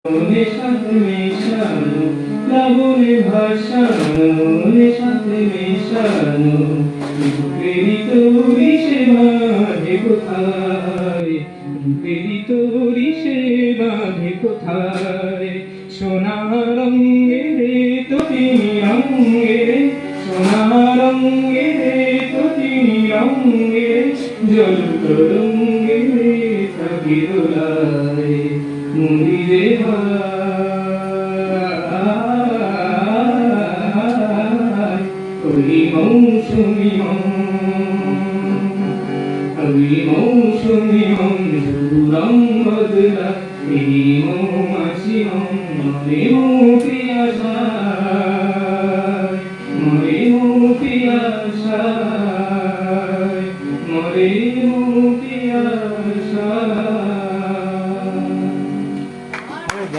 সাথে মেশানো লাবণে ভাসানো সাথে মেশানো প্রেরিত সে বাঁধে কোথায় প্রেরিত সে বাঁধে কোথায় সোনা রঙেরে তোটি রঙেরে সোনা রঙেরে তোটি রঙেরে জলুক রঙেরে থাকি দোলায় মুড়িরে ভাই ওই মৌসুমি রং বদলা এই মৌমাছি মনে মরে মো পিয়াসায়